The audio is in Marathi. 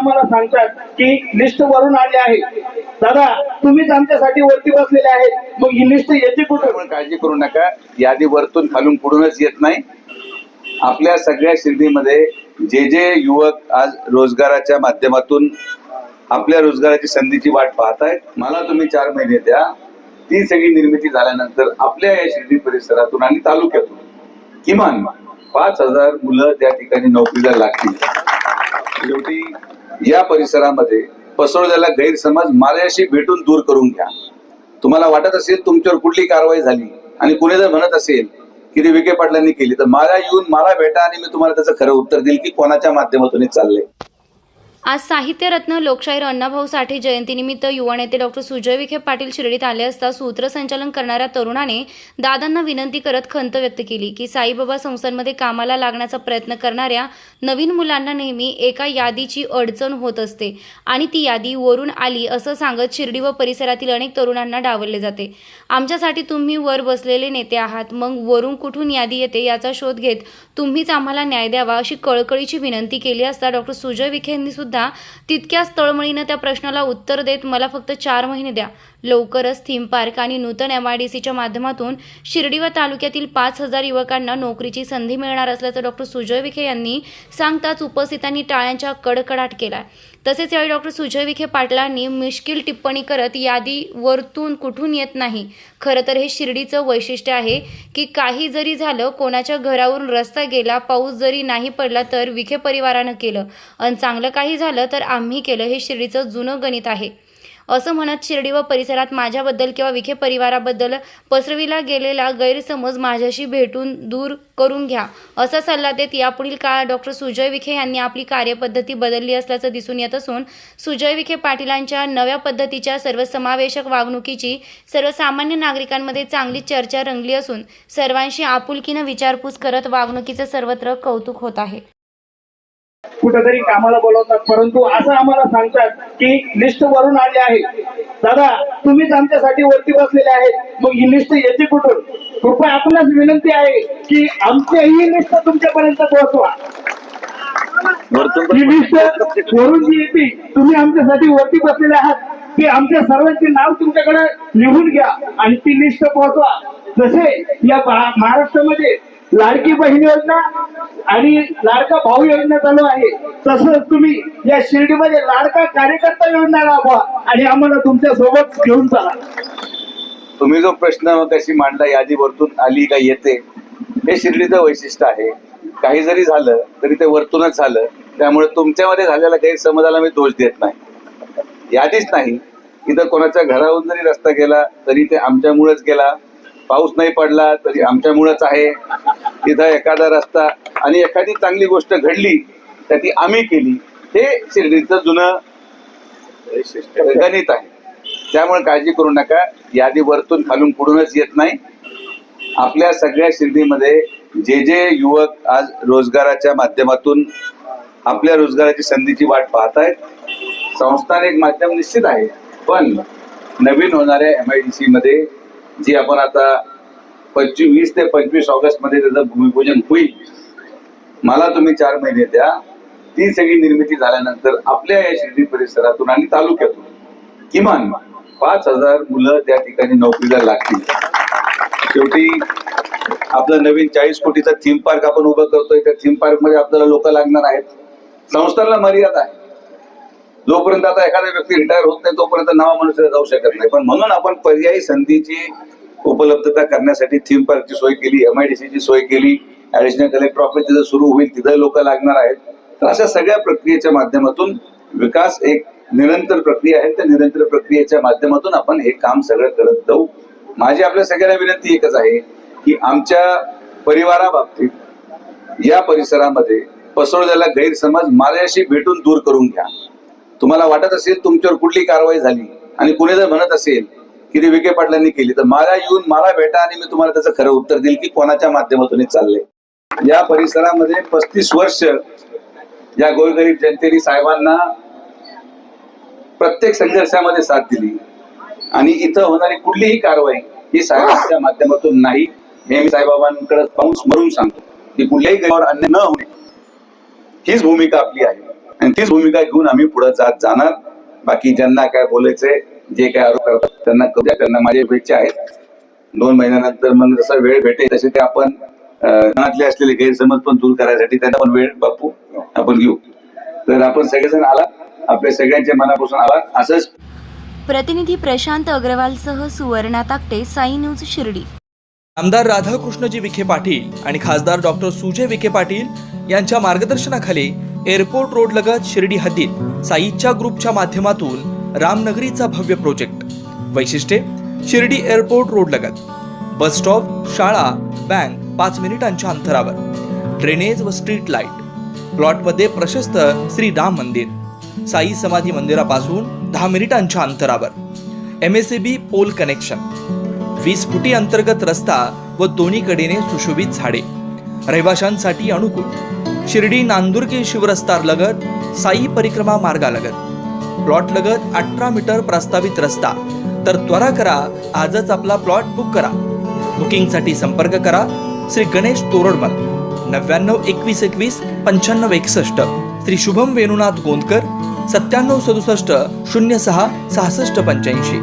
आम्हाला सांगतात की लिस्ट वरून आली आहे. दादा तुम्हीच आमच्यासाठी वरती बसलेले आहेत, मग ही लिस्ट येते कुठून? काळजी करू नका, यादी वरतून खालून पुढूनच येत नाही. आपल्या सगळ्या शिर्डीमध्ये जे युवक आज रोजगाराच्या माध्यमातून आपल्या रोजगाराची संधीची वाट पाहत आहेत, मला तुम्ही 4 महिने द्या. ती सगळी निर्मिती झाल्यानंतर आपल्या या शिर्डी परिसरातून आणि तालुक्यातून किमान 5,000 मुलं त्या ठिकाणी नोकरीला लागतील. शेवटी या परिसरामध्ये पसरवलेला गैरसमज माझ्याशी भेटून दूर करून घ्या. तुम्हाला वाटत असेल तुमच्यावर कुठली कारवाई झाली आणि कुणी जर म्हणत असेल की ती विखे पाटलांनी केली, तर मला येऊन मला भेटा आणि मी तुम्हाला त्याचं खरं उत्तर देईल की कोणाच्या माध्यमातून हे चाललंय. आज साहित्यरत्न लोकशाहीर अण्णाभाऊ साठे जयंतीनिमित्त युवा नेते डॉक्टर सुजय विखे पाटील शिर्डीत आले असता सूत्रसंचालन करणाऱ्या तरुणाने दादांना विनंती करत खंत व्यक्त केली की साईबाबा संस्थांमध्ये कामाला लागण्याचा प्रयत्न करणाऱ्या नवीन मुलांना नेहमी एका यादीची अडचण होत असते आणि ती यादी वरून आली असं सांगत शिर्डी व परिसरातील अनेक तरुणांना डावलले जाते. आमच्यासाठी तुम्ही वर बसलेले नेते आहात, मग वरून कुठून यादी येते याचा शोध घेत तुम्हीच आम्हाला न्याय द्यावा अशी कळकळीची विनंती केली असता डॉक्टर सुजय विखे यांनी सुद्धा तितक्याच तळमळीनं त्या प्रश्नाला उत्तर देत मला फक्त 4 महिने द्या, लवकरच थीम पार्क आणि नूतन MIDCच्या माध्यमातून शिर्डी व तालुक्यातील 5,000 युवकांना नोकरीची संधी मिळणार असल्याचं डॉक्टर सुजय विखे यांनी सांगताच उपस्थितांनी टाळ्यांचा कडकडाट केला. तसेच यावेळी डॉक्टर सुजय विखे पाटलांनी मिश्किल टिप्पणी करत यादी वरतून कुठून येत नाही. खरं तर हे शिर्डीचं वैशिष्ट्य आहे की काही जरी झालं, कोणाच्या घरावरून रस्ता गेला, पाऊस जरी नाही पडला तर विखे परिवारानं केलं, आणि चांगलं काही झालं तर आम्ही केलं, हे शिर्डीचं जुनं गणित आहे असं म्हणत शिर्डी व परिसरात माझ्याबद्दल किंवा विखे परिवाराबद्दल पसरविला गेलेला गैरसमज माझ्याशी भेटून दूर करून घ्या असा सल्ला देत यापुढील काळात डॉक्टर सुजय विखे यांनी आपली कार्यपद्धती बदलली असल्याचं दिसून येत असून सुजय विखे पाटीलांच्या नव्या पद्धतीच्या सर्वसमावेशक वागणुकीची सर्वसामान्य नागरिकांमध्ये चांगली चर्चा रंगली असून सर्वांशी आपुलकीनं विचारपूस करत वागणुकीचं सर्वत्र कौतुक होत आहे. कुठेतरी कामाला बोलवतात, परंतु असं आम्हाला सांगतात की लिस्ट वरून आली आहे. दादा तुम्हीच आमच्यासाठी वरती बसलेले आहेत, मग ही लिस्ट येते कुठून? कृपया आपल्यास विनंती आहे की आमची ही लिस्ट तुमच्यापर्यंत पोहोचवा. ही लिस्ट वरून जी येते, तुम्ही आमच्यासाठी वरती बसलेले आहात, की आमच्या सर्वांचे नाव तुमच्याकडे लिहून घ्या आणि ती लिस्ट पोहोचवा. जसे या महाराष्ट्रामध्ये लाडकी बहीण योजना आणि लाडका भाऊ योजना चालू आहे, तसंच तुम्ही या शिर्डीमध्ये लाडका कार्यकर्ता योजना राबवा आणि आम्हाला तुमच्या सोबत घेऊन चला. तुम्ही जो प्रश्न कशी मांडला, यादी वरतून आली का येते, हे शिर्डीचं वैशिष्ट्य आहे. काही जरी झालं तरी ते वरतूनच झालं, त्यामुळे तुमच्यामध्ये झालेल्या गैरसमजाला मी दोष देत नाही. यादीच नाही, इथं कोणाच्या घरावरून जरी रस्ता गेला तरी ते आमच्यामुळेच गेला, पाऊस नाही पडला तरी आमच्यामुळेच आहे. तिथं एखादा रस्ता आणि एखादी चांगली गोष्ट घडली तर ती आम्ही केली, हे शिर्डीचं जुनं गणित आहे. त्यामुळे काळजी करू नका, यादी वरतून खालून पुढूनच येत नाही. आपल्या सगळ्या शिर्डीमध्ये जे युवक आज रोजगाराच्या माध्यमातून आपल्या रोजगाराची संधीची वाट पाहत आहेत, संस्थान एक माध्यम निश्चित आहे, पण नवीन होणाऱ्या MIDC मध्ये जी आपण आता 20 ते 25 ऑगस्ट मध्ये त्याचं भूमिपूजन होईल, मला तुम्ही 4 महिने द्या. ती सगळी निर्मिती झाल्यानंतर आपल्या या शिर्डी परिसरातून आणि तालुक्यातून किमान 5,000 मुलं त्या ठिकाणी नोकरीला लागतील. शेवटी आपलं नवीन 40 कोटीचा थीम पार्क आपण उभं करतोय. त्या थीम पार्क मध्ये आपल्याला लोक लागणार आहेत. संस्थांना मर्यादा आहे. जोपर्यंत आता एखादा व्यक्ती रिटायर होत नाही तोपर्यंत नावा मनुष्य जाऊ शकत नाही, पण म्हणून आपण पर्यायी संधीची उपलब्धता करण्यासाठी थीम पार्कची सोय केली, MIDCची सोय केली. ऍडिशनल कलेक्टर ऑफिस जिथं सुरू होईल तिथं लोक लागणार आहेत. तर अशा सगळ्या प्रक्रियेच्या माध्यमातून विकास एक निरंतर प्रक्रिया आहे. त्या निरंतर प्रक्रियेच्या माध्यमातून आपण हे काम सगळं करत जाऊ. माझी आपल्या सगळ्यांना विनंती एकच आहे की आमच्या परिवाराबाबतीत या परिसरामध्ये पसरवलेला गैरसमज माझ्याशी भेटून दूर करून घ्या. तुम्हाला वाटत असेल तुमच्यावर कुठली कारवाई झाली आणि कुणी जर म्हणत असेल की ती विखे पाटलांनी केली, तर मला येऊन मला भेटा आणि मी तुम्हाला त्याचं खरं उत्तर देईल की कोणाच्या माध्यमातून हे चाललंय. या परिसरामध्ये 35 वर्ष या गोरगरीब जनतेने साहेबांना प्रत्येक संघर्षामध्ये साथ दिली आणि इथं होणारी कुठलीही कारवाई ही साहेबांच्या माध्यमातून नाही, हे मी साहेबांकडे पाऊस मरून सांगतो की कुठल्याही गरीबावर अन्याय न होणे हीच भूमिका आपली आहे. आणि तीच भूमिका घेऊन आम्ही पुढे जाणार. बाकी ज्यांना काय बोलायचंय, जे काय आरोप करतात त्यांना करू द्या. त्यांना माझी शुभेच्छा आहेत. 2 महिन्यानंतर मग जसा वेळ भेटेल तसे ते आपण मनातले असलेले गैरसमज पण दूर करायसाठी त्यांना पण वेळ बापू आपण घेऊ. तर आपण सगळेजण आला, आपल्या सगळ्यांच्या मनापासून आला. असंच प्रतिनिधी प्रशांत अग्रवालसह सुवर्णा ताकटे, साई न्यूज शिर्डी. आमदार राधाकृष्णजी विखे पाटील आणि खासदार डॉक्टर सुजय विखे पाटील यांच्या मार्गदर्शनाखाली एअरपोर्ट रोड लगत शिर्डी हद्दीत साईच्या ग्रुपच्या माध्यमातून रामनगरीचा भव्य प्रोजेक्ट. वैशिष्ट्ये: शिर्डी एअरपोर्ट रोड लगत बस स्टॉप, शाळा, बँक 5 मिनिटांच्या अंतरावर, ड्रेनेज व स्ट्रीट लाईट. प्लॉटमध्ये प्रशस्त श्री राम मंदिर, साई समाधी मंदिरापासून 10 मिनिटांच्या अंतरावर, MSAB पोल कनेक्शन, 20 फुटी अंतर्गत रस्ता व दोन्ही कडेने सुशोभित झाडे. रहिवाशांसाठी अनुकूल. शिर्डी नांदुर्गे शिवरस्तार लगत साई परिक्रमा मार्गालगत. प्लॉट लगत 18 मीटर प्रस्तावित रस्ता. तर त्वरा करा, आजच आपला प्लॉट बुक करा. बुकिंगसाठी संपर्क करा श्री गणेश तोरडमल 99 21 21 95 61, श्री शुभम वेणुनाथ गोंदकर 97 67 06 66 85.